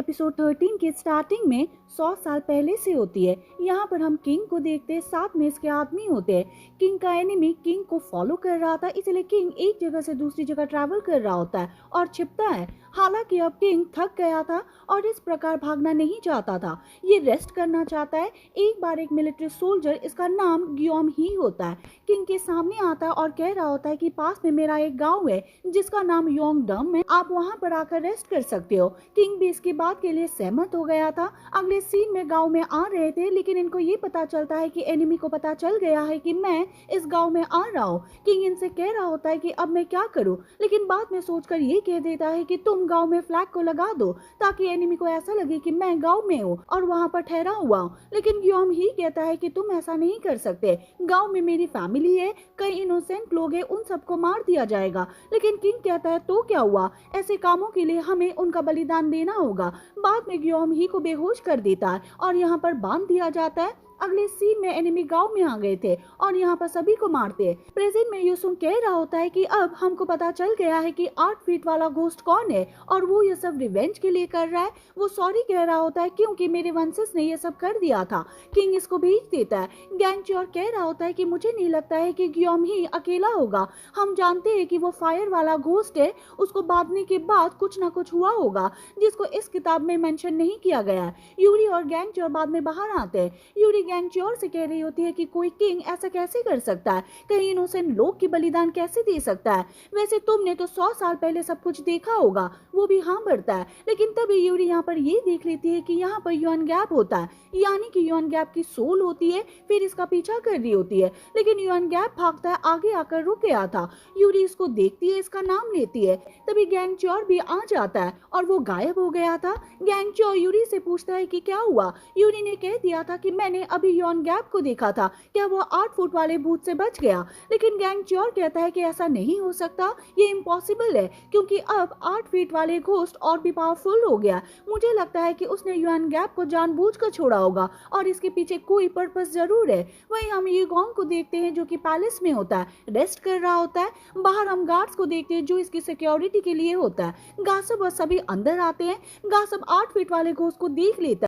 Episode 13 के starting में 100 साल पहले से होती है। यहाँ पर हम किंग को देखते हैं, साथ में इसके आदमी होते हैं। किंग का एनिमी किंग को फॉलो कर रहा था, इसलिए किंग एक जगह से दूसरी जगह ट्रैवल कर रहा होता है और छिपता है। हालांकि अब किंग थक गया था और इस प्रकार भागना नहीं चाहता था, ये रेस्ट करना चाहता है। एक बार एक मिलिट्री सोल्जर, इसका नाम गियोम ही होता है, किंग के सामने आता है और कह रहा होता है कि पास में मेरा एक गांव है जिसका नाम योंगडम है, आप वहां पर आकर रेस्ट कर सकते हो। किंग भी इसकी बात के लिए सहमत हो गया था। अगले सीन में गांव में आ रहे थे, लेकिन इनको ये पता चलता है कि एनिमी को पता चल गया है कि मैं इस गांव में आ रहा हूँ। किंग इनसे कह रहा होता है कि अब मैं क्या करूँ, लेकिन बाद में सोचकर ये कह देता है कि तुम गांव में फ्लैग को लगा दो ताकि एनिमी को ऐसा लगे कि मैं गांव में हूँ और वहां पर ठहरा हुआ हूँ। लेकिन गियोम ही कहता है कि तुम ऐसा नहीं कर सकते, गांव में मेरी फैमिली है, कई इनोसेंट लोग हैं, उन सबको मार दिया जाएगा। लेकिन किंग कहता है तो क्या हुआ, ऐसे कामों के लिए हमें उनका बलिदान देना होगा। बाद में गियोम ही को बेहोश कर देता है और यहाँ पर बांध दिया जाता है। अगले सीन में एनिमी गांव में आ गए थे और यहाँ पर सभी को मारते हैं। प्रेजेंट में यूसुंग कह रहा होता है कि अब हमको पता चल गया है कि 8 फीट वाला घोस्ट कौन है और वो ये सब रिवेंज के लिए कर रहा है। वो सॉरी कह रहा होता है क्योंकि मेरे वंशज ने ये सब कर दिया था। किंग इसको भेज देता है। गैंगच्योर कह रहा होता है कि मुझे नहीं लगता है कि गियोम ही अकेला होगा, हम जानते हैं कि वो फायर वाला घोस्ट है, उसको बांधने के बाद कुछ ना कुछ हुआ होगा जिसको इस किताब में मेंशन नहीं किया गया है। यूरी और गैंगच्योर बाद में बाहर आते हैं। यूरी गैंगच्योर से कह रही होती है कि कोई किंग ऐसा कैसे कर सकता है, कहीं इनोसेंट लोग की बलिदान कैसे दे सकता है। वैसे तुमने तो 100 साल पहले सब कुछ देखा होगा, वो भी हाँ बढ़ता है। लेकिन तभी यूरी यहाँ पर ये देख लेती है कि यहाँ पर युआन गैप होता है, यानी कि युआन गैप की सोल होती है, फिर इसका पीछा कर रही होती है। लेकिन युआन गैप भागता है, आगे आकर रुक गया था। यूरी इसको देखती है, इसका नाम लेती है। तभी गैंगच्योर भी आ जाता है और वो गायब हो गया था। गैंगच्योर यूरी से पूछता है कि क्या हुआ। यूरी ने कह दिया था कि मैंने अभी युआन गैप को देखा था, क्या वो 8 फुट वाले भूत से बच गया। लेकिन गैंगच्योर कहता है कि ऐसा नहीं हो सकता, ये इम्पॉसिबल है क्योंकि अब 8 फीट वाले घोस्ट और भी पावरफुल हो गया। मुझे लगता है कि उसने युआन गैप को जानबूझकर छोड़ा होगा और इसके पीछे कोई पर्पस जरूर है। वहीं हम ये गोंग को देखते हैं जो कि पैलेस में होता है, रेस्ट कर रहा होता है। बाहर हम गार्ड्स को देखते हैं जो इसकी सिक्योरिटी के लिए होता है। गासप और सभी अंदर आते हैं। गासप 8 फीट वाले घोस्ट को देख लेता है।